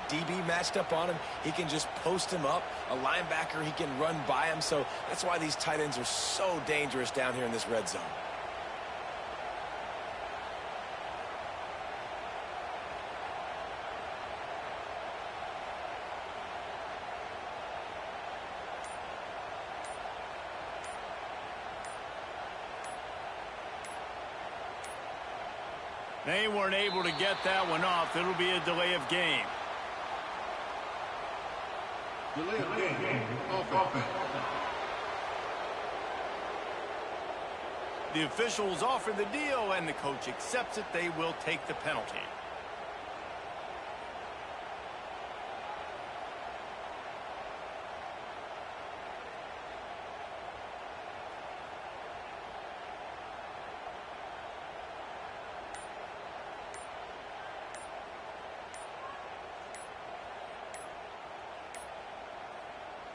DB matched up on him, he can just post him up. A linebacker, he can run by him. So that's why these tight ends are so dangerous down here in this red zone. They weren't able to get that one off. It'll be a delay of game. Delay of game. Offense. The officials offer the deal, and the coach accepts it. They will take the penalty.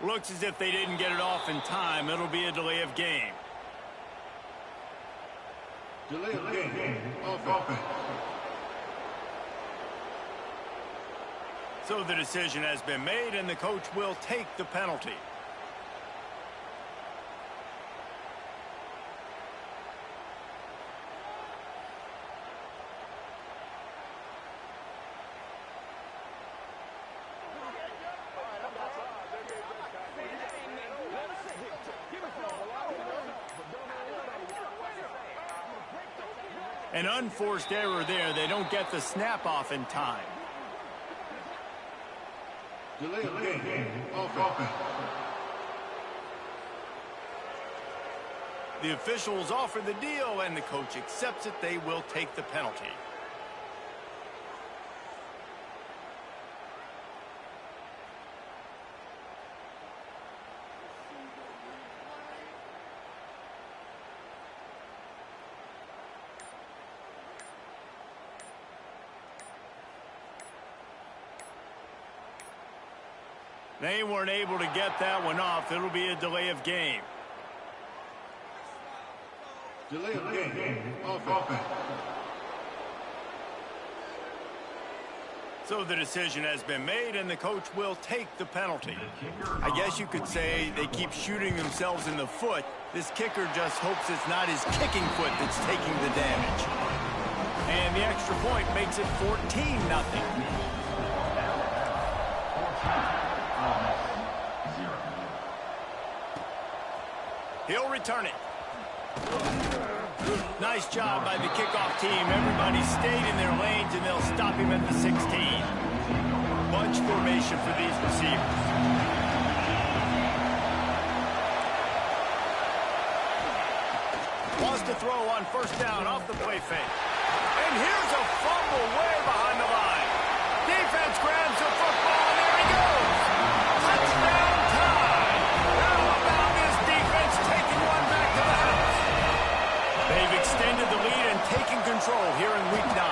Looks as if they didn't get it off in time. It'll be a delay of game. Delay of game. Offense. So the decision has been made, and the coach will take the penalty. An unforced error there. They don't get the snap off in time. Delay of game. Offense. The officials offer the deal, and the coach accepts it. They will take the penalty. They weren't able to get that one off. It'll be a delay of game. Delay of game. Offense. So the decision has been made, and the coach will take the penalty. I guess you could say they keep shooting themselves in the foot. This kicker just hopes it's not his kicking foot that's taking the damage. And the extra point makes it 14-0. He'll return it. Nice job by the kickoff team. Everybody stayed in their lanes, and they'll stop him at the 16. Bunch formation for these receivers. Wants to throw on first down off the play fake. And here's a fumble way behind the line. Defense grabs the football, and there he goes. Touchdown time. How about this defense taking one back to the house? They've extended the lead and taken control here in Week 9.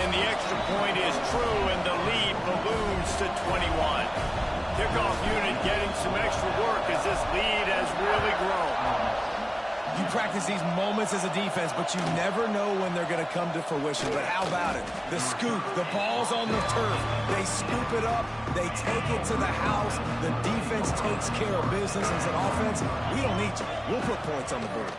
And the extra point is true, and the lead balloons to 21. Kickoff unit getting some extra work as this lead has really grown. You practice these moments as a defense, but you never know when they're going to come to fruition. But how about it? The scoop, the ball's on the turf. They scoop it up. They take it to the house. The defense takes care of business. As an offense, we don't need you. We'll put points on the board.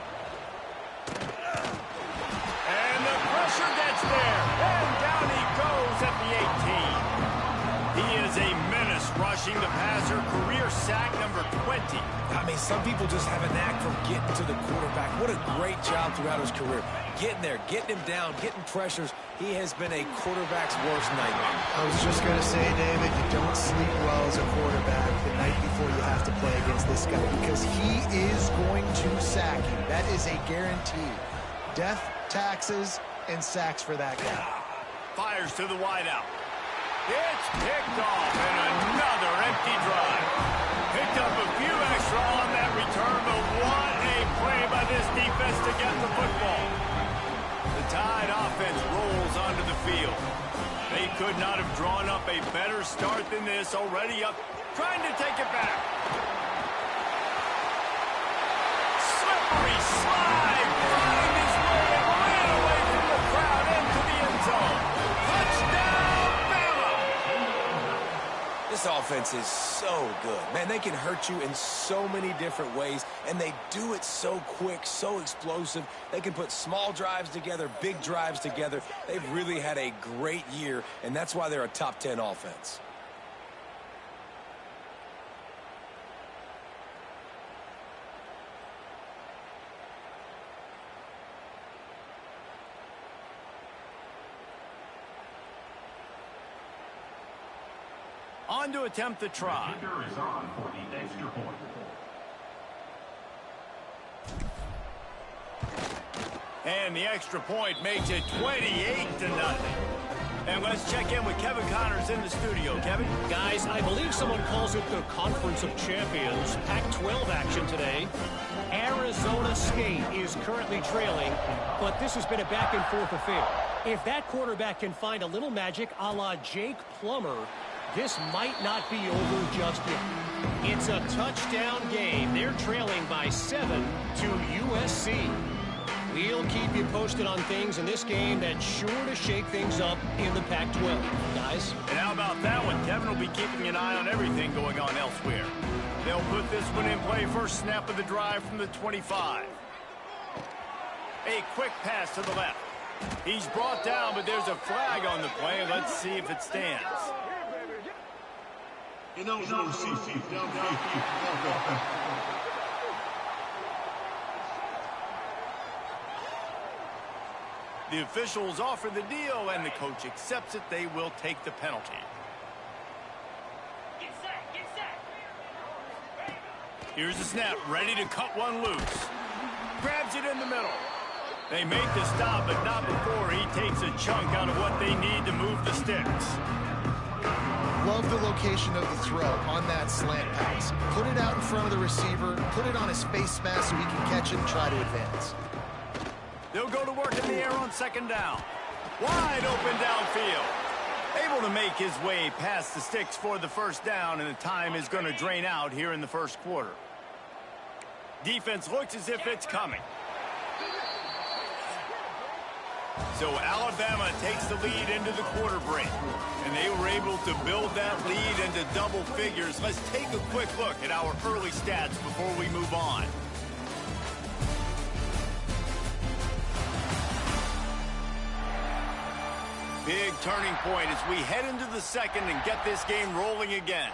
And the pressure gets there. And down he goes at the 18. He is a menace rushing the passer. Career sack number 20. I mean, some people just have a knack for getting to the quarterback. What a great job throughout his career. Getting there, getting him down, getting pressures. He has been a quarterback's worst nightmare. I was just going to say, David, you don't sleep well as a quarterback the night before you have to play against this guy, because he is going to sack you. That is a guarantee. Death, taxes, and sacks for that guy. Fires to the wideout. It's picked off, and another empty drive. Picked up a few extra on that return, but what a play by this defense to get the football. The Tide offense rolls onto the field. They could not have drawn up a better start than this. Already up, trying to take it back. Slippery slide, find his way and ran away from the crowd into the end zone. Touchdown, Bama! This offense is so good. Man, they can hurt you in so many different ways, and they do it so quick, so explosive. They can put small drives together, big drives together. They've really had a great year, and that's why they're a top 10 offense. On to attempt the try. Kicker is on for the extra point. And the extra point makes it 28-0. And let's check in with Kevin Connors in the studio. Kevin? Guys, I believe someone calls it the Conference of Champions. Pac-12 action today. Arizona State is currently trailing, but this has been a back-and-forth affair. If that quarterback can find a little magic a la Jake Plummer, this might not be over just yet. It's a touchdown game. They're trailing by 7 to USC. We'll keep you posted on things in this game that's sure to shake things up in the Pac-12. Guys? And how about that one? Kevin will be keeping an eye on everything going on elsewhere. They'll put this one in play first snap of the drive from the 25. A quick pass to the left. He's brought down, but there's a flag on the play. Let's see if it stands. Ineligible safety. Downfield. The officials offer the deal, and the coach accepts it. They will take the penalty. Here's the snap, ready to cut one loose. Grabs it in the middle. They make the stop, but not before he takes a chunk out of what they need to move the sticks. Love the location of the throw on that slant pass. Put it out in front of the receiver, put it on his face mask so he can catch it and try to advance. They'll go to work in the air on second down. Wide open downfield. Able to make his way past the sticks for the first down, and the time is going to drain out here in the first quarter. Defense looks as if it's coming. So Alabama takes the lead into the quarter break, and they were able to build that lead into double figures. Let's take a quick look at our early stats before we move on. Big turning point as we head into the second and get this game rolling again.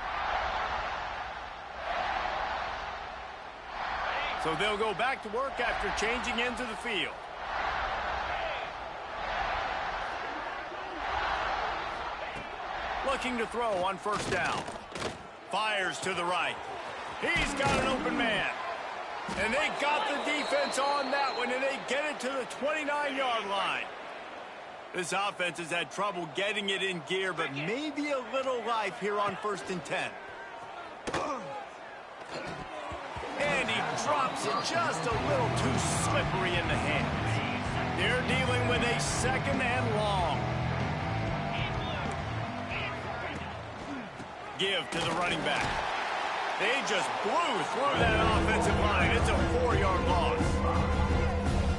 So they'll go back to work after changing into the field. Looking to throw on first down. Fires to the right. He's got an open man. And they got the defense on that one, and they get it to the 29-yard line. This offense has had trouble getting it in gear, but maybe a little life here on 1st and 10. And he drops it just a little too slippery in the hands. They're dealing with a second and long. Give to the running back. They just blew through that offensive line. It's a 4-yard loss.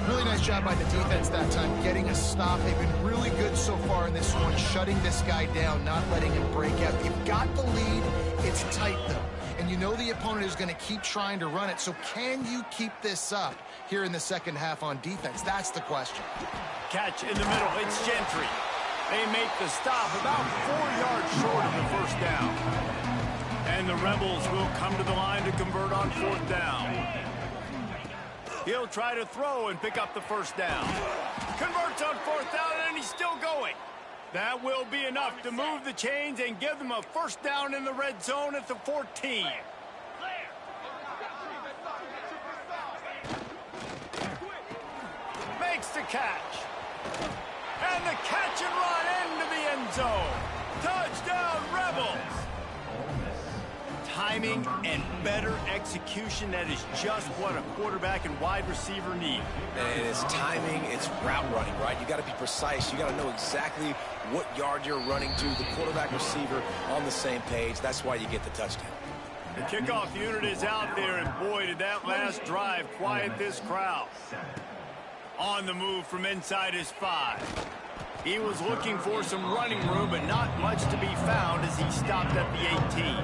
Really nice job by the defense that time, getting a stop. They've been really good so far in this one, shutting this guy down, not letting him break out. They've got the lead. It's tight, though. And you know the opponent is going to keep trying to run it. So can you keep this up here in the second half on defense? That's the question. Catch in the middle. It's Gentry. They make the stop about 4 yards short of the first down. And the Rebels will come to the line to convert on 4th down. He'll try to throw and pick up the first down. Converts on 4th down, and he's still going. That will be enough to move the chains and give them a first down in the red zone at the 14. Makes the catch. And the catch and run into the end zone. Touchdown, Rebels. Timing and better execution, that is just what a quarterback and wide receiver need. And it's timing, it's route running, right? You got to be precise. You got to know exactly what yard you're running to. The quarterback receiver on the same page. That's why you get the touchdown. The kickoff unit is out there, and boy, did that last drive quiet this crowd. On the move from inside his 5. He was looking for some running room, but not much to be found as he stopped at the 18.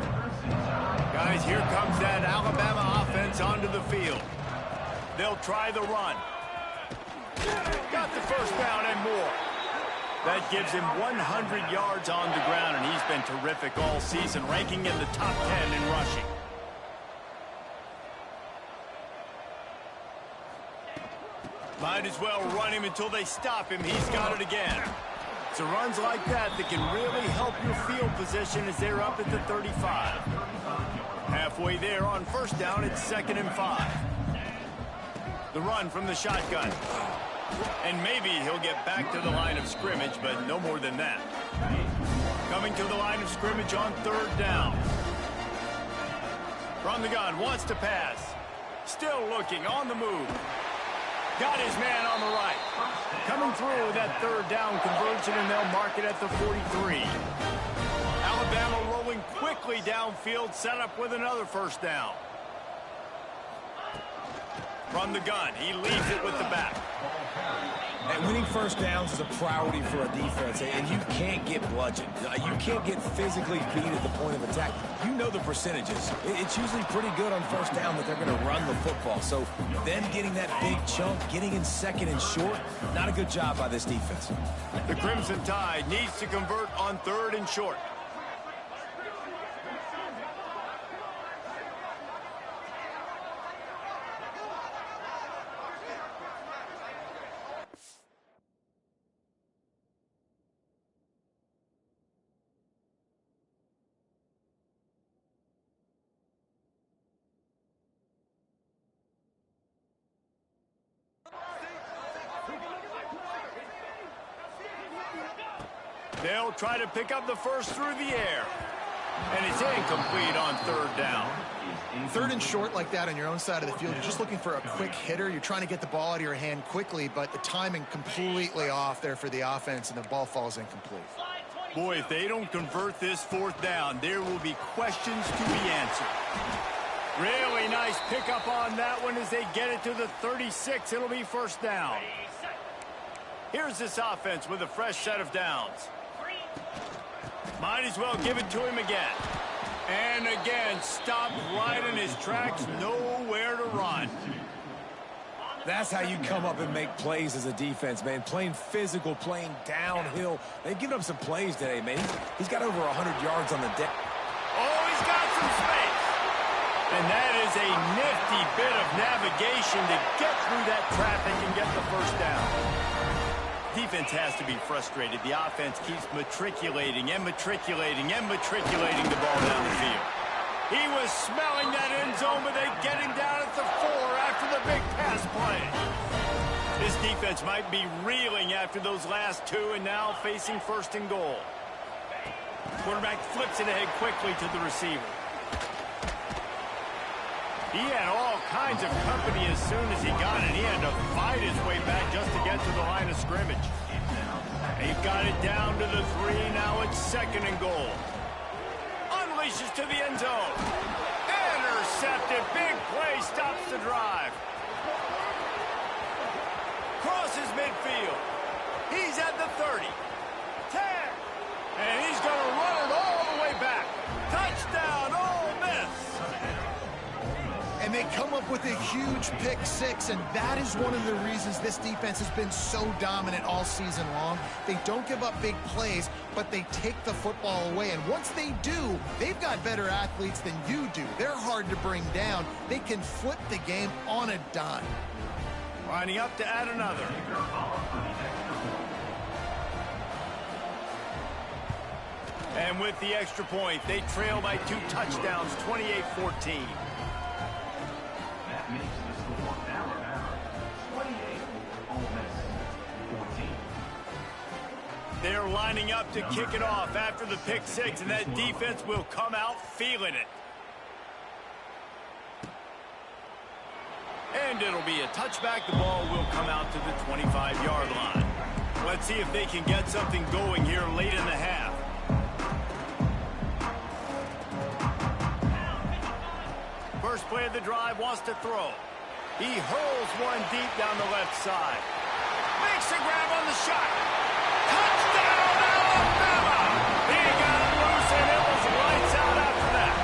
Guys, here comes that Alabama offense onto the field. They'll try the run. Got the first down and more. That gives him 100 yards on the ground, and he's been terrific all season, ranking in the top 10 in rushing. Might as well run him until they stop him. He's got it again. So runs like that can really help your field position as they're up at the 35. Halfway there on first down, it's 2nd and 5. The run from the shotgun. And maybe he'll get back to the line of scrimmage, but no more than that. Coming to the line of scrimmage on 3rd down. From the gun, wants to pass. Still looking, on the move. Got his man on the right. Coming through with that 3rd down conversion, and they'll mark it at the 43. Alabama rolling quickly downfield, set up with another first down. From the gun, he leaves it with the back. And winning first downs is a priority for a defense, and you can't get bludgeoned. You can't get physically beat at the point of attack. You know the percentages. It's usually pretty good on first down that they're going to run the football. So them getting that big chunk, getting in 2nd and short, not a good job by this defense. The Crimson Tide needs to convert on 3rd and short. They'll try to pick up the first through the air. And it's incomplete on 3rd down. 3rd and short like that on your own side of the field, you're just looking for a quick hitter. You're trying to get the ball out of your hand quickly, but the timing completely off there for the offense, and the ball falls incomplete. Boy, if they don't convert this 4th down, there will be questions to be answered. Really nice pickup on that one as they get it to the 36. It'll be first down. Here's this offense with a fresh set of downs. Might as well give it to him again. And again, stopped right in his tracks, nowhere to run. That's how you come up and make plays as a defense, man. Playing physical, playing downhill. They've given up some plays today, man. He's got over 100 yards on the deck. Oh, he's got some space. And that is a nifty bit of navigation to get through that traffic and get the first down. Defense has to be frustrated. The offense keeps matriculating and matriculating and matriculating the ball down the field. He was smelling that end zone, but they get him down at the 4 after the big pass play. This defense might be reeling after those last 2 and now facing 1st and goal. Quarterback flips it ahead quickly to the receiver. He had all kinds of company as soon as he got it. He had to fight his way back just to get to the line of scrimmage. They've got it down to the 3. Now it's 2nd and goal. Unleashes to the end zone. Intercepted. Big play stops the drive. Crosses midfield. He's at the 30. 10. And he's going to run it all the way back. Touchdown, Ole Miss. And they come up with a huge pick 6, and that is one of the reasons this defense has been so dominant all season long. They don't give up big plays, but they take the football away. And once they do, they've got better athletes than you do. They're hard to bring down. They can flip the game on a dime. Lining up to add another. And with the extra point, they trail by 2 touchdowns, 28-14. That makes the score Alabama 28, Ole Miss 14. They're lining up to kick it off after the pick 6, and that defense will come out feeling it. And it'll be a touchback. The ball will come out to the 25-yard line. Let's see if they can get something going here late in the half. First play of the drive, wants to throw. He hurls one deep down the left side. Makes a grab on the shot. Touchdown! Touchdown, Alabama! He got it loose, and it was lights out after that.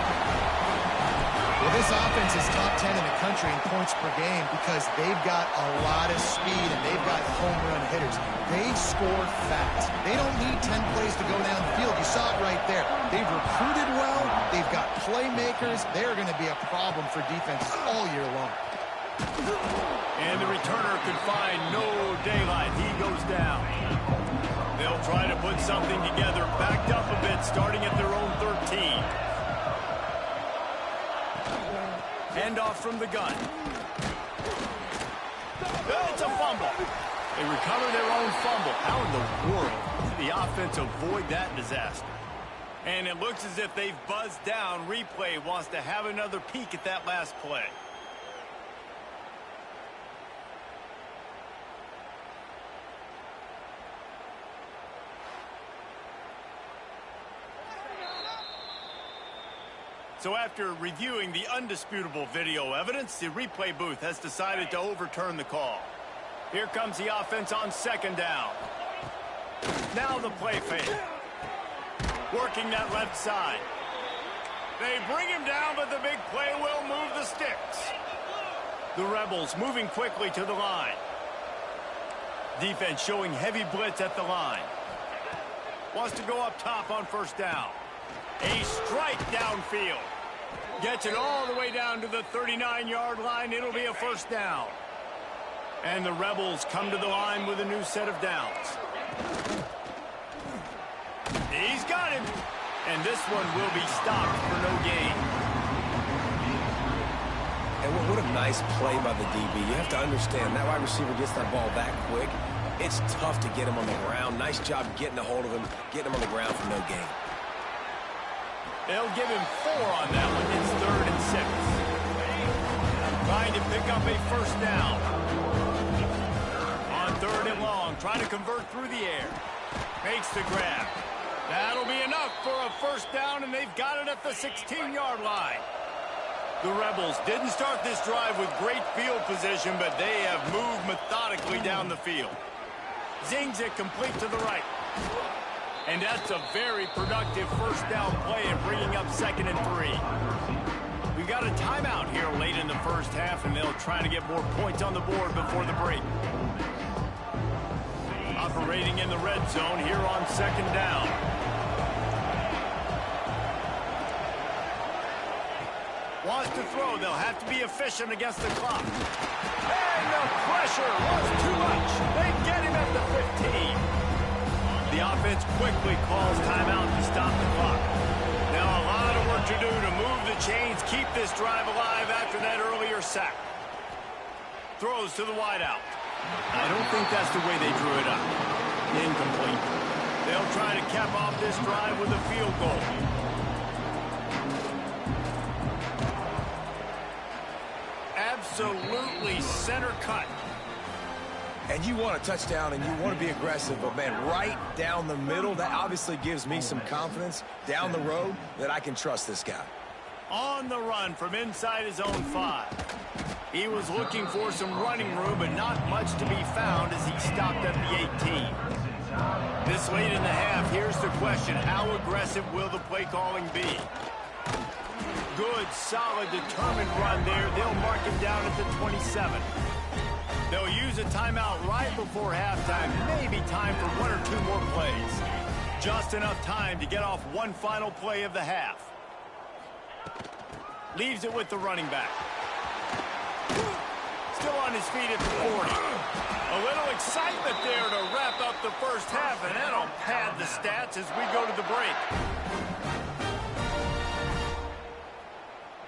Well, this offense is top 10 in the country in points per game because they've got a lot of speed and they've got home run hitters. They score fast. They don't need 10 plays to go down the field. You saw it right there. They've recruited well. They've got playmakers. They're going to be a problem for defenses all year long. And the returner could find no daylight. He goes down. They'll try to put something together, backed up a bit, starting at their own 13. Handoff from the gun. It's a fumble. They recover their own fumble. How in the world did the offense avoid that disaster? And it looks as if they've buzzed down. Replay wants to have another peek at that last play. So after reviewing the undisputable video evidence, the replay booth has decided to overturn the call. Here comes the offense on second down. Now the play fake. Working that left side. They bring him down, but the big play will move the sticks. The Rebels moving quickly to the line. Defense showing heavy blitz at the line. Wants to go up top on first down. A strike downfield. Gets it all the way down to the 39-yard line. It'll be a first down. And the Rebels come to the line with a new set of downs. He's got him. And this one will be stopped for no gain. And what a nice play by the DB. You have to understand, that wide receiver gets that ball that quick. It's tough to get him on the ground. Nice job getting a hold of him, getting him on the ground for no gain. They'll give him 4 on that one. It's 3rd and 6. Trying to pick up a first down. On 3rd and long, trying to convert through the air. Makes the grab. That'll be enough for a first down, and they've got it at the 16-yard line. The Rebels didn't start this drive with great field position, but they have moved methodically down the field. Zings it complete to the right. And that's a very productive first down play and bringing up 2nd and 3. We got a timeout here late in the first half, and they'll try to get more points on the board before the break. Operating in the red zone here on 2nd down. Wants to throw. They'll have to be efficient against the clock. And the pressure was too much. They get him at the 15. The offense quickly calls timeout to stop the clock. Now a lot of work to do to move the chains, keep this drive alive after that earlier sack. Throws to the wideout. I don't think that's the way they drew it up. Incomplete. They'll try to cap off this drive with a field goal. Absolutely center cut. And you want a touchdown and you want to be aggressive, but man, right down the middle, that obviously gives me some confidence down the road that I can trust this guy. On the run from inside his own 5. He was looking for some running room, but not much to be found as he stopped at the 18. This late in the half, here's the question. How aggressive will the play calling be? Good, solid, determined run there. They'll mark him down at the 27. They'll use a timeout right before halftime. Maybe time for 1 or 2 more plays. Just enough time to get off one final play of the half. Leaves it with the running back. Still on his feet at the 40. A little excitement there to wrap up the first half, and that'll pad the stats as we go to the break.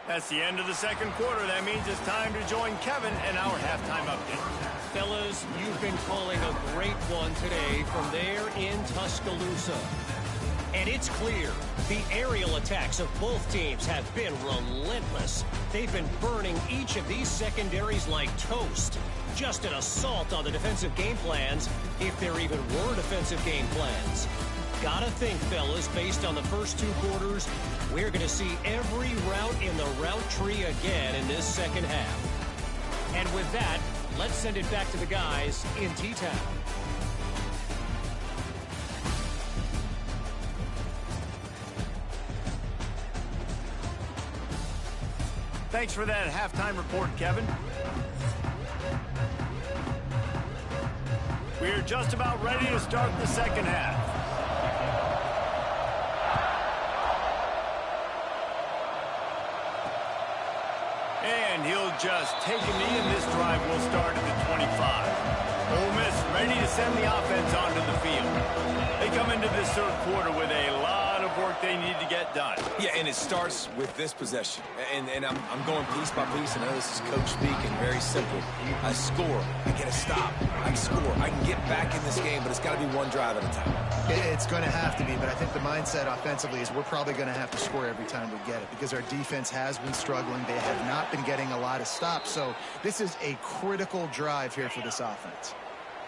That's the end of the second quarter. That means it's time to join Kevin and our halftime update. Fellas, you've been calling a great one today from there in Tuscaloosa. And it's clear the aerial attacks of both teams have been relentless. They've been burning each of these secondaries like toast. Just an assault on the defensive game plans, if there even were defensive game plans. Gotta think, fellas, based on the first 2 quarters, we're going to see every route in the route tree again in this second half. And with that, let's send it back to the guys in T-Town. Thanks for that halftime report, Kevin. We're just about ready to start the second half. And he'll just take a knee, and this drive will start at the 25. Ole Miss ready to send the offense onto the field. They come into this third quarter with a lot of work they need to get done. Yeah, and it starts with this possession. And I'm going piece by piece. I know this is coach speaking, very simple. I score, I get a stop, I score. I can get back in this game, but it's got to be one drive at a time. It's going to have to be, but I think the mindset offensively is we're probably going to have to score every time we get it because our defense has been struggling. They have not been getting a lot of stops, so this is a critical drive here for this offense.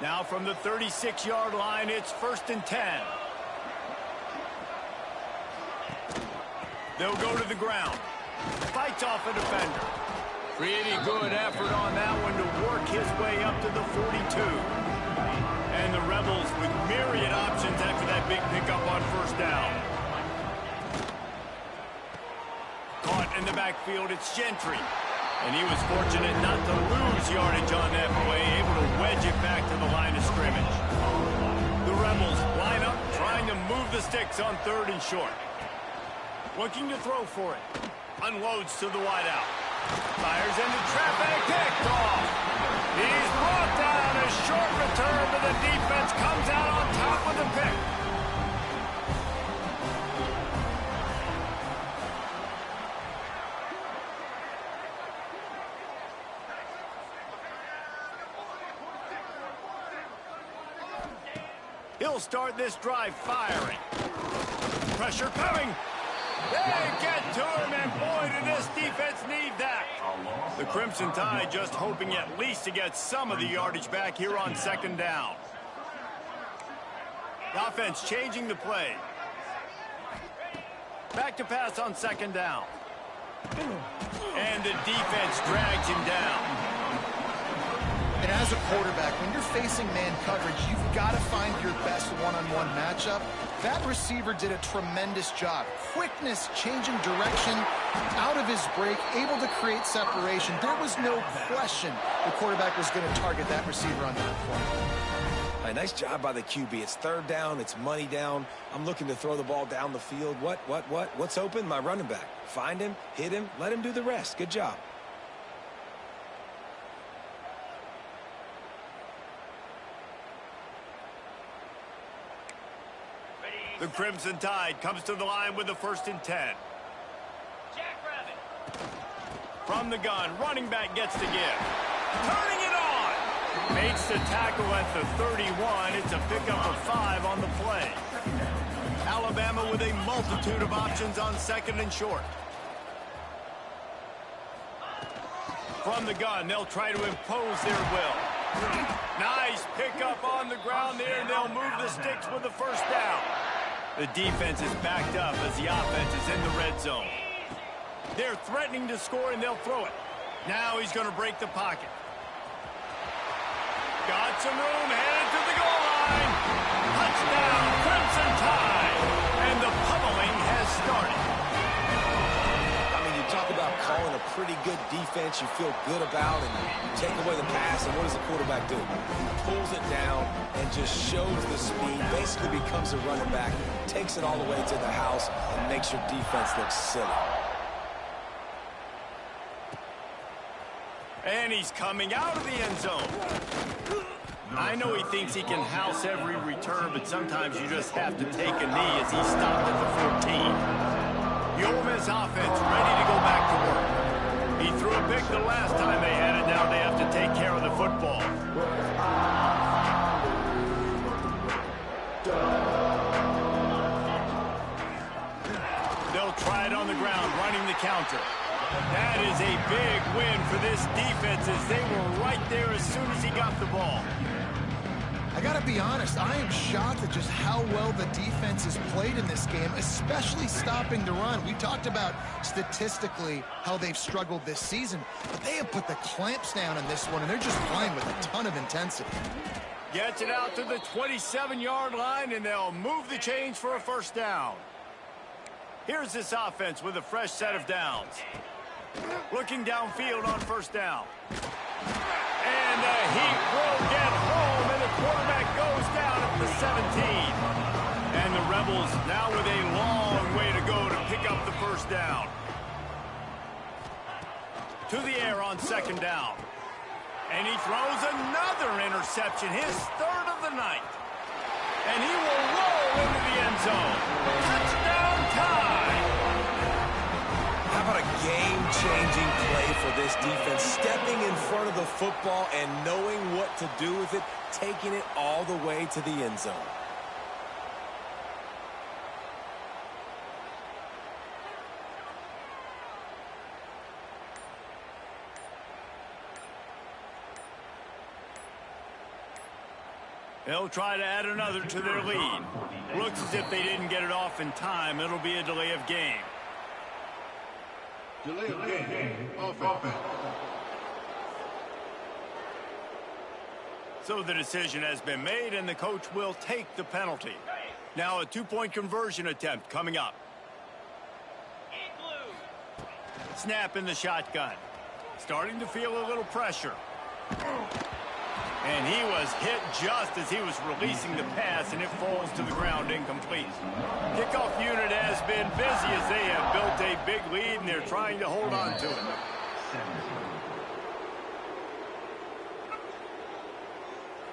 Now from the 36-yard line, it's 1st and 10. They'll go to the ground. Fights off a defender. Pretty good effort on that one to work his way up to the 42. And the Rebels with myriad options after that big pickup on 1st down. Caught in the backfield, it's Gentry. And he was fortunate not to lose yardage on that play, able to wedge it back to the line of scrimmage. The Rebels line up, trying to move the sticks on 3rd and short. Looking to throw for it. Unloads to the wideout. Fires into traffic, picked off. He's brought down. A short return, but the defense comes out on top of the pick. He'll start this drive firing. Pressure coming. They get to him, and boy, did this defense need that. The Crimson Tide just hoping at least to get some of the yardage back here on 2nd down. The offense changing the play. Back to pass on 2nd down. And the defense drags him down. And as a quarterback, when you're facing man coverage, you've got to find your best one-on-one matchup. That receiver did a tremendous job. Quickness, changing direction, out of his break, able to create separation. There was no question the quarterback was going to target that receiver on that play. All right, nice job by the QB. It's 3rd down. It's money down. I'm looking to throw the ball down the field. What's open? My running back. Find him, hit him, let him do the rest. Good job. The Crimson Tide comes to the line with the 1st and 10. From the gun, running back gets to give. Turning it on! Makes the tackle at the 31. It's a pickup of 5 on the play. Alabama with a multitude of options on 2nd and short. From the gun, they'll try to impose their will. Nice pickup on the ground there, and they'll move the sticks with the 1st down. The defense is backed up as the offense is in the red zone. They're threatening to score, and they'll throw it. Now he's going to break the pocket. Got some room, headed to the goal line. Touchdown, Crimson Tide. And the pummeling has started. I mean, you talk about calling a pretty good defense you feel good about, and you take away the pass, and what does the quarterback do? He pulls it down and just shows the speed, basically becomes a running back, takes it all the way to the house, and makes your defense look silly. And he's coming out of the end zone. I know he thinks he can house every return, but sometimes you just have to take a knee as he stopped at the 14. The Ole Miss offense ready to go back to work. He threw a pick the last time they had it. Now they have to take care of the football. They'll try it on the ground, running the counter. That is a big win for this defense as they were right there as soon as he got the ball. I got to be honest, I am shocked at just how well the defense has played in this game, especially stopping the run. We talked about statistically how they've struggled this season, but they have put the clamps down in this one, and they're just playing with a ton of intensity. Gets it out to the 27-yard line, and they'll move the chains for a 1st down. Here's this offense with a fresh set of downs. Looking downfield on first down. And the heat will get home, and the quarterback goes down at the 17. And the Rebels now with a long way to go to pick up the first down. To the air on second down. And he throws another interception, his third of the night. And he will roll into the end zone. Touchdown time! How about a game-changing play for this defense? Stepping in front of the football and knowing what to do with it, taking it all the way to the end zone. They'll try to add another to their lead. Looks as if they didn't get it off in time. It'll be a delay of game. Delay of game. Offense. So the decision has been made, and the coach will take the penalty. Now a two-point conversion attempt coming up. Snap in the shotgun. Starting to feel a little pressure. And he was hit just as he was releasing the pass, and it falls to the ground incomplete. Kickoff unit has been busy as they have built a big lead, and they're trying to hold on to it.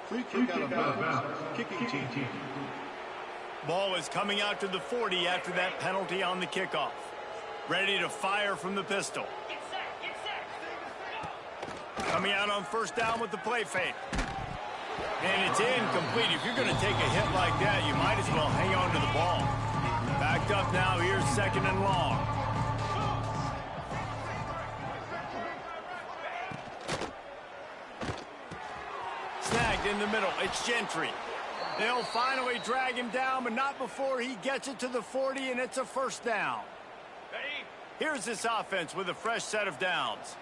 Free kick out of bounds. Kicking team. Ball is coming out to the 40 after that penalty on the kickoff. Ready to fire from the pistol. Coming out on first down with the play fake. And it's incomplete. If you're going to take a hit like that, you might as well hang on to the ball. Backed up now. Here's second and long. Snagged in the middle. It's Gentry. They'll finally drag him down, but not before he gets it to the 40, and it's a first down. Here's this offense with a fresh set of downs.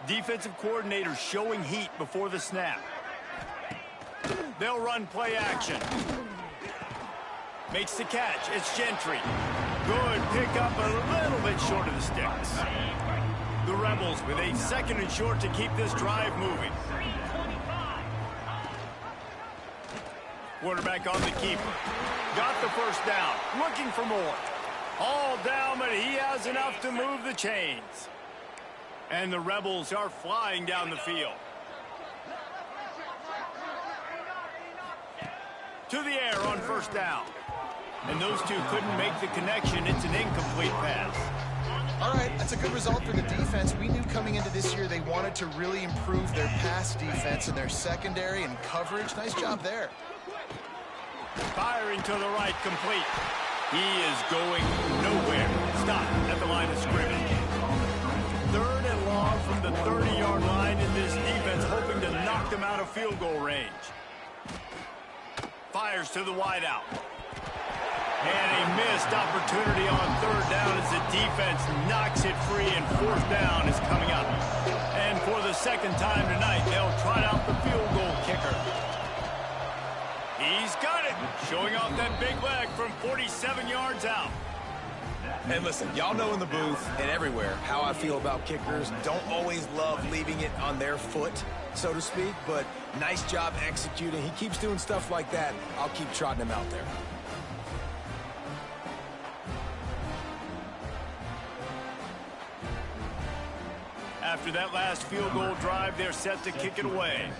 Defensive coordinator showing heat before the snap. They'll run play action. Makes the catch. It's Gentry. Good pickup, a little bit short of the sticks. The Rebels with a second and short to keep this drive moving. Quarterback on the keeper. Got the first down. Looking for more. All down, but he has enough to move the chains. And the Rebels are flying down the field. To the air on first down. And those two couldn't make the connection. It's an incomplete pass. All right, that's a good result for the defense. We knew coming into this year they wanted to really improve their pass defense and their secondary and coverage. Nice job there. Firing to the right, complete. He is going nowhere. Stop at the line of scrimmage. Third and long from the 30-yard line, in this defense hoping to knock them out of field goal range. Fires to the wideout. And a missed opportunity on third down as the defense knocks it free, and fourth down is coming up. And for the second time tonight, they'll try out the field goal kicker. He's got it, showing off that big leg from 47 yards out. And listen, y'all know in the booth and everywhere how I feel about kickers. Don't always love leaving it on their foot, so to speak, but nice job executing. He keeps doing stuff like that. I'll keep trotting him out there. After that last field goal drive, they're set to kick it away.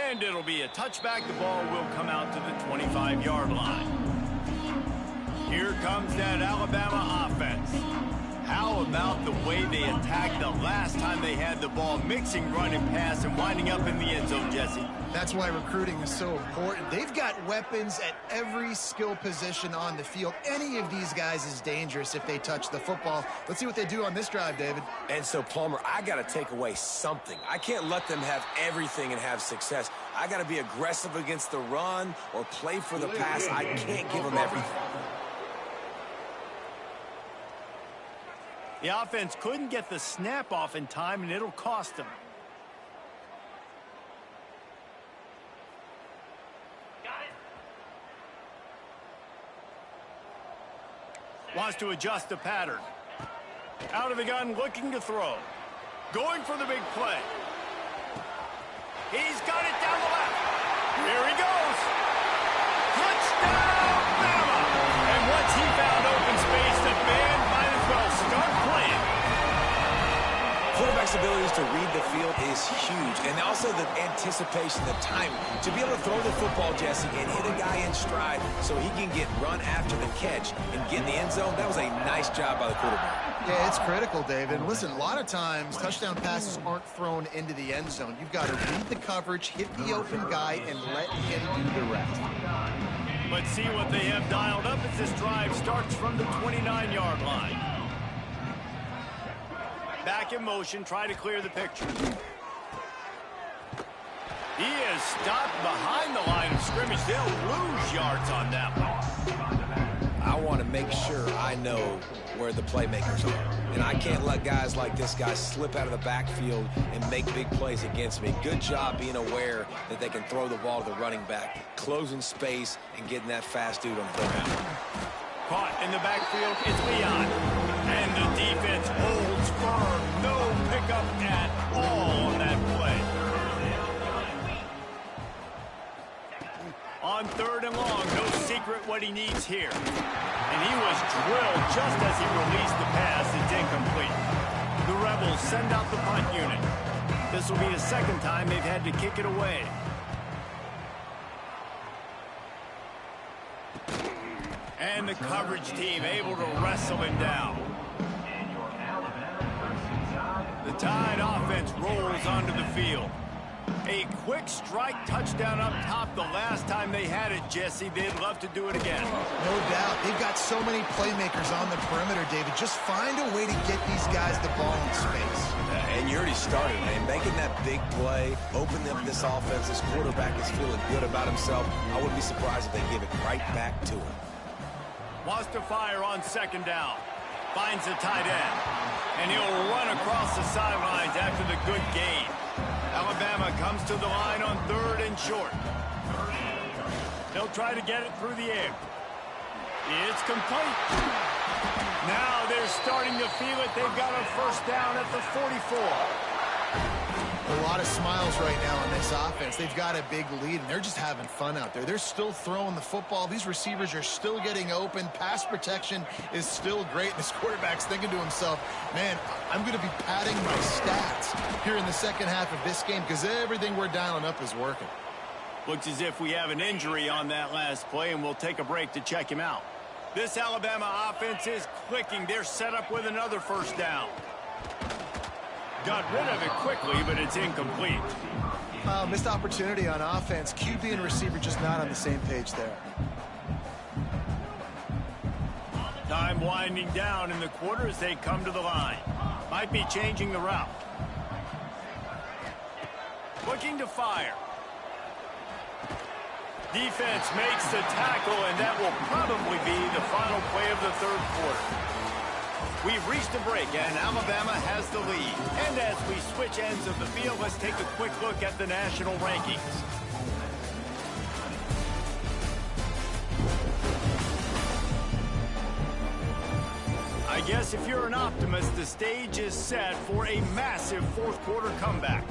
And it'll be a touchback. The ball will come out to the 25-yard line. Here comes that Alabama offense. How about the way they attacked the last time they had the ball, mixing run and pass and winding up in the end zone, Jesse? That's why recruiting is so important. They've got weapons at every skill position on the field. Any of these guys is dangerous if they touch the football. Let's see what they do on this drive, David. And so, Palmer, I got to take away something. I can't let them have everything and have success. I got to be aggressive against the run or play for the pass. I can't give them everything. The offense couldn't get the snap off in time, and it'll cost them. Wants to adjust the pattern. Out of the gun, looking to throw. Going for the big play. He's got it down the left. Here he goes. Touchdown, Bama! And once he found open space, the band might as well start playing. Quarterback's abilities to read the field is huge, and also the anticipation, the timing. To be able to throw the football, Jesse, and hit a guy in stride so he can get run after the catch and get in the end zone, that was a nice job by the quarterback. Yeah, it's critical, David. Listen, a lot of times touchdown passes aren't thrown into the end zone. You've got to read the coverage, hit the open guy, and let him do the rest. Let's see what they have dialed up as this drive starts from the 29-yard line. Back in motion, try to clear the picture. He is stopped behind the line of scrimmage. They'll lose yards on that one. I want to make sure I know where the playmakers are. And I can't let guys like this guy slip out of the backfield and make big plays against me. Good job being aware that they can throw the ball to the running back, closing space, and getting that fast dude on the ground. Caught in the backfield, it's Leon. And the defense holds firm. No pickup at all on that play. On 3rd and long, no secret what he needs here. And he was drilled just as he released the pass. It's incomplete. The Rebels send out the punt unit. This will be the second time they've had to kick it away. And the coverage team able to wrestle him down. The Tide offense rolls onto the field. A quick strike touchdown up top the last time they had it, Jesse. They'd love to do it again. No doubt. They've got so many playmakers on the perimeter, David. Just find a way to get these guys the ball in space. And you already started, man. Making that big play, opening up this offense. This quarterback is feeling good about himself. I wouldn't be surprised if they give it right back to him. Wants to fire on 2nd down. Finds the tight end. And he'll run across the sidelines after the good gain. Alabama comes to the line on 3rd and short. They'll try to get it through the air. It's complete. Now they're starting to feel it. They've got a 1st down at the 44. A lot of smiles right now on this offense. They've got a big lead, and they're just having fun out there. They're still throwing the football. These receivers are still getting open. Pass protection is still great. This quarterback's thinking to himself, man, I'm going to be padding my stats here in the second half of this game because everything we're dialing up is working. Looks as if we have an injury on that last play, and we'll take a break to check him out. This Alabama offense is clicking. They're set up with another 1st down. Got rid of it quickly, but it's incomplete. Missed opportunity on offense. QB and receiver just not on the same page there. Time winding down in the quarter as they come to the line. Might be changing the route. Looking to fire. Defense makes the tackle, and that will probably be the final play of the 3rd quarter. We've reached a break, and Alabama has the lead. And as we switch ends of the field, let's take a quick look at the national rankings. I guess if you're an optimist, the stage is set for a massive 4th quarter comeback.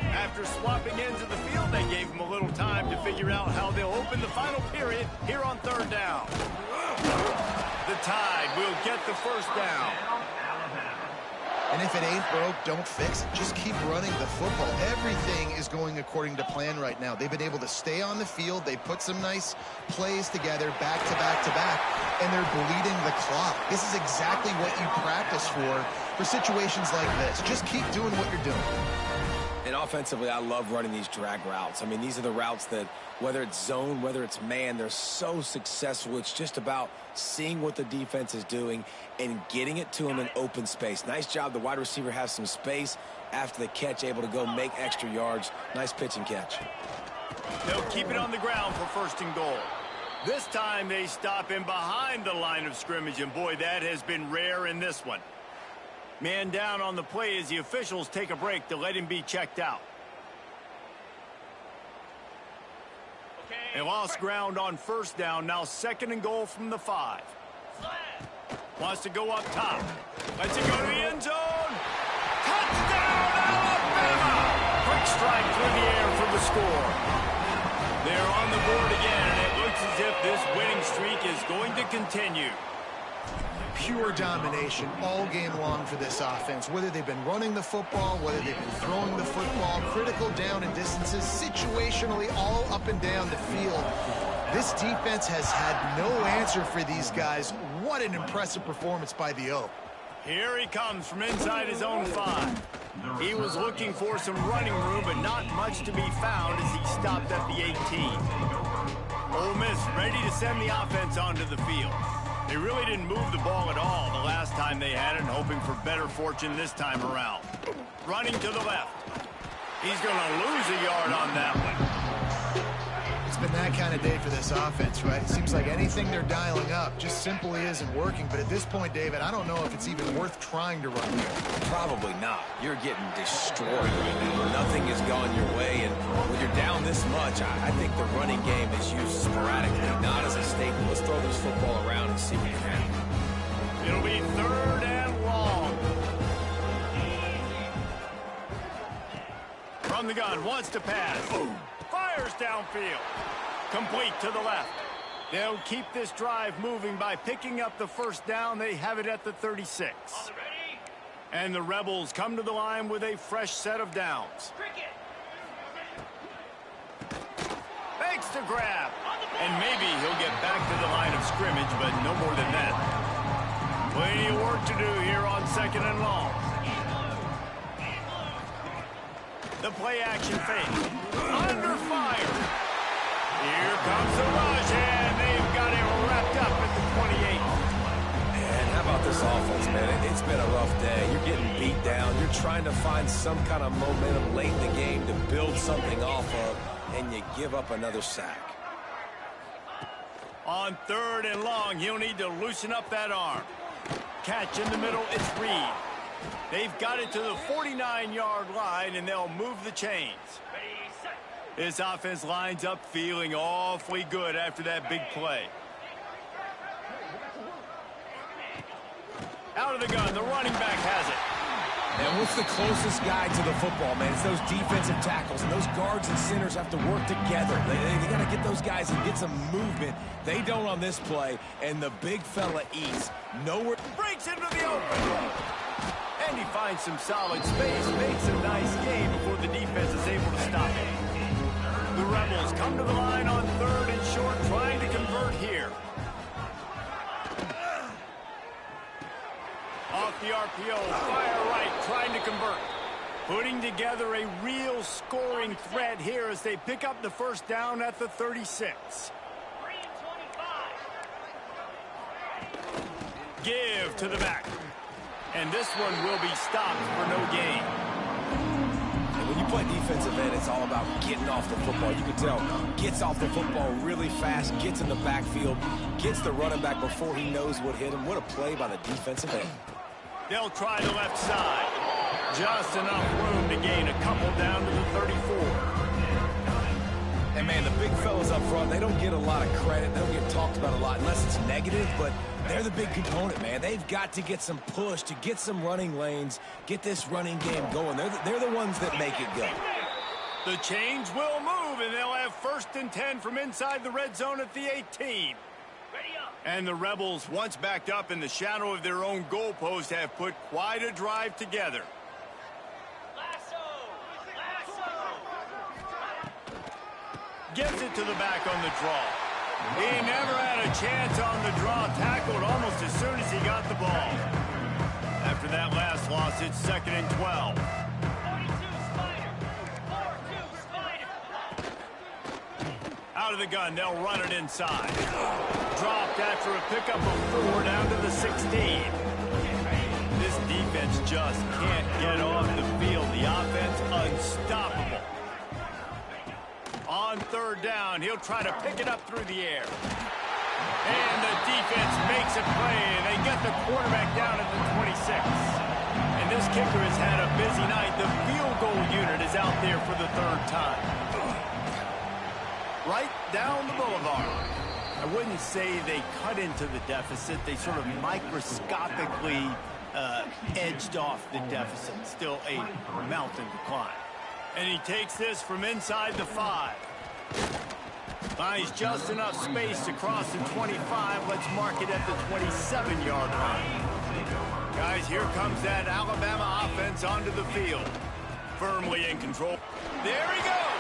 After swapping ends of the field, they gave them a little time to figure out how they'll open the final period here on 3rd down. The Tide will get the 1st down. And if it ain't broke, don't fix it. Just keep running the football. Everything is going according to plan right now. They've been able to stay on the field. They put some nice plays together back to back to back, and they're bleeding the clock. This is exactly what you practice for situations like this. Just keep doing what you're doing. And offensively, I love running these drag routes. I mean, these are the routes that, whether it's zone, whether it's man, they're so successful. It's just about seeing what the defense is doing and getting it to them in open space. Nice job. The wide receiver has some space after the catch, able to go make extra yards. Nice pitch and catch. They'll keep it on the ground for 1st and goal. This time they stop him behind the line of scrimmage, and boy, that has been rare in this one. Man down on the play as the officials take a break to let him be checked out. They lost ground on 1st down, now 2nd and goal from the 5. Wants to go up top. Lets it go to the end zone. Touchdown, Alabama! Quick strike through the air for the score. They're on the board again, and it looks as if this winning streak is going to continue. Pure domination all game long for this offense. Whether they've been running the football, whether they've been throwing the football, critical down and distances, situationally all up and down the field. This defense has had no answer for these guys. What an impressive performance by the O. Here he comes from inside his own 5. He was looking for some running room, but not much to be found as he stopped at the 18. Ole Miss ready to send the offense onto the field. They really didn't move the ball at all the last time they had it, and hoping for better fortune this time around. Running to the left. He's going to lose a yard on that one. It's been that kind of day for this offense, right? It seems like anything they're dialing up just simply isn't working. But at this point, David, I don't know if it's even worth trying to run here. Probably not. You're getting destroyed right now. Nothing has gone your way, and when you're down this much, I think the running game is used sporadically, not as a staple. Let's throw this football around and see what can happen. It'll be 3rd and long. From the gun, wants to pass. Fires downfield. Complete to the left. They'll keep this drive moving by picking up the first down. They have it at the 36. And the Rebels come to the line with a fresh set of downs. Makes the grab. And maybe he'll get back to the line of scrimmage, but no more than that. Plenty of work to do here on 2nd and long. The play action fake. Under fire. Here comes the rush, and they've got him wrapped up at the 28. Man, how about this offense, man? It's been a rough day. You're getting beat down. You're trying to find some kind of momentum late in the game to build something off of, and you give up another sack. On 3rd and long, he'll need to loosen up that arm. Catch in the middle, it's Reed. They've got it to the 49-yard line, and they'll move the chains. This offense lines up feeling awfully good after that big play. Out of the gun, the running back has it. And what's the closest guy to the football, man? It's those defensive tackles, and those guards and centers have to work together. They got to get those guys and get some movement. They don't on this play, and the big fella eats. Nowhere. Breaks into the open. And he finds some solid space, makes a nice game before the defense is able to stop it. The Rebels come to the line on 3rd and short, trying to convert here. Off the RPO, fire right, trying to convert. Putting together a real scoring threat here as they pick up the first down at the 36. Give to the back. And this one will be stopped for no gain. And when you play defensive end, it's all about getting off the football. You can tell, gets off the football really fast, gets in the backfield, gets the running back before he knows what hit him. What a play by the defensive end. They'll try the left side. Just enough room to gain a couple down to the 34. And, man, the big fellas up front, they don't get a lot of credit. They don't get talked about a lot unless it's negative, but they're the big component, man. They've got to get some push to get some running lanes, get this running game going. They're the ones that make it go. The chains will move, and they'll have 1st and 10 from inside the red zone at the 18. And the Rebels, once backed up in the shadow of their own goalpost, have put quite a drive together. Gives it to the back on the draw. He never had a chance on the draw, tackled almost as soon as he got the ball. After that last loss, it's 2nd and 12. Out of the gun, they'll run it inside. Dropped after a pickup of 4 down to the 16. This defense just can't get off the field. The offense unstoppable. On 3rd down, he'll try to pick it up through the air. And the defense makes a play, and they get the quarterback down at the 26. And this kicker has had a busy night. The field goal unit is out there for the 3rd time. Right down the boulevard. I wouldn't say they cut into the deficit. They sort of microscopically edged off the deficit. Still a mountain to climb. And he takes this from inside the 5. Finds just enough space to cross the 25. Let's mark it at the 27-yard line. Guys, here comes that Alabama offense onto the field. Firmly in control. There he goes.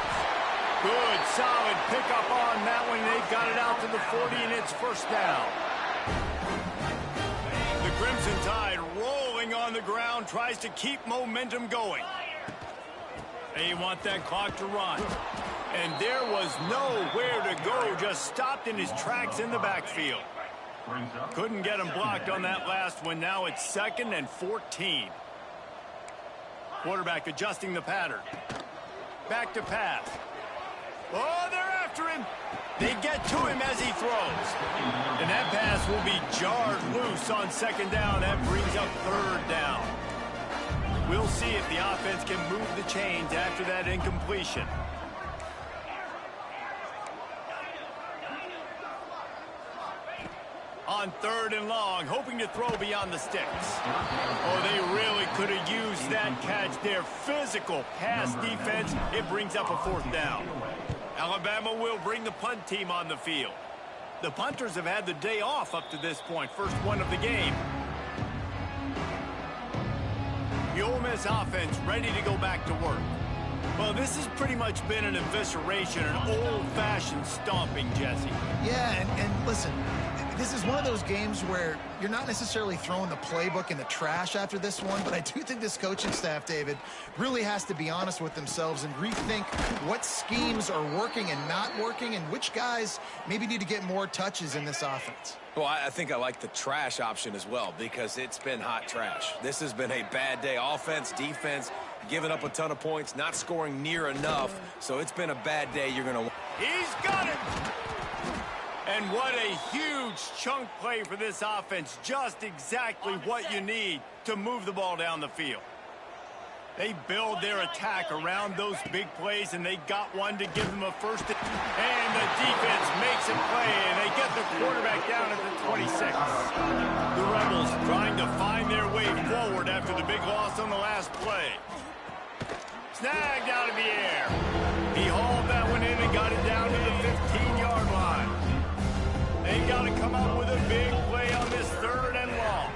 Good, solid pickup on that one. They've got it out to the 40, and it's first down. The Crimson Tide rolling on the ground, tries to keep momentum going. They want that clock to run. And there was nowhere to go, just stopped in his tracks in the backfield. Couldn't get him blocked on that last one. Now it's 2nd and 14. Quarterback adjusting the pattern. Back to pass. Oh, they're after him. They get to him as he throws. And that pass will be jarred loose on 2nd down. That brings up 3rd down. We'll see if the offense can move the chains after that incompletion. On 3rd and long, hoping to throw beyond the sticks. Oh, they really could have used that catch there. Physical pass defense. It brings up a 4th down. Alabama will bring the punt team on the field. The punters have had the day off up to this point. First one of the game. The Ole Miss offense ready to go back to work. Well, this has pretty much been an evisceration, an old-fashioned stomping, Jesse. Yeah, and listen, this is one of those games where you're not necessarily throwing the playbook in the trash after this one, but I do think this coaching staff, David, really has to be honest with themselves and rethink what schemes are working and not working and which guys maybe need to get more touches in this offense. Well, I think I like the trash option as well because it's been hot trash. This has been a bad day. Offense, defense, giving up a ton of points, not scoring near enough. So it's been a bad day. You're going to... He's got it! And what a huge chunk play for this offense. Just exactly what you need to move the ball down the field. They build their attack around those big plays, and they got one to give them a first. And the defense makes a play, and they get the quarterback down at the 26. The Rebels trying to find their way forward after the big loss on the last play. Snagged out of the air. He hauled that one in and got it down to the 15-yard line. They got to come up with a big play on this 3rd and long.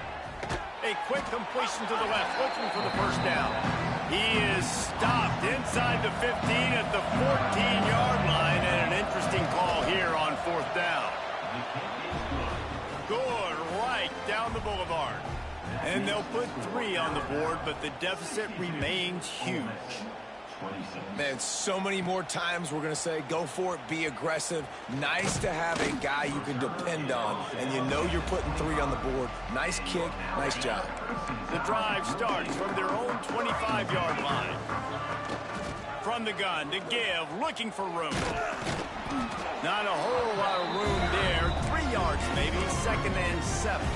A quick completion to the left, looking for the first down. He is stopped inside the 15 at the 14-yard line, and an interesting call here on 4th down. Good, right down the boulevard. And they'll put 3 on the board, but the deficit remains huge. Man, so many more times we're going to say, go for it, be aggressive. Nice to have a guy you can depend on, and you know you're putting 3 on the board. Nice kick, nice job. The drive starts from their own 25-yard line. From the gun to give, looking for room. Not a whole lot of room there. 3 yards maybe, 2nd and 7.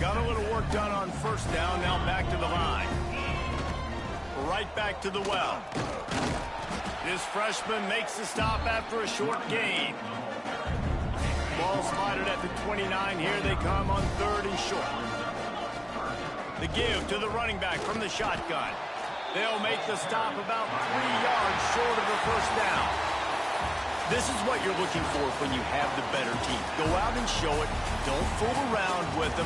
Got a little work done on 1st down, now back to the line. Right back to the well. This freshman makes the stop after a short gain. Ball spotted at the 29. Here they come on 3rd and short. The give to the running back from the shotgun. They'll make the stop about 3 yards short of the first down. This is what you're looking for when you have the better team. Go out and show it. Don't fool around with them.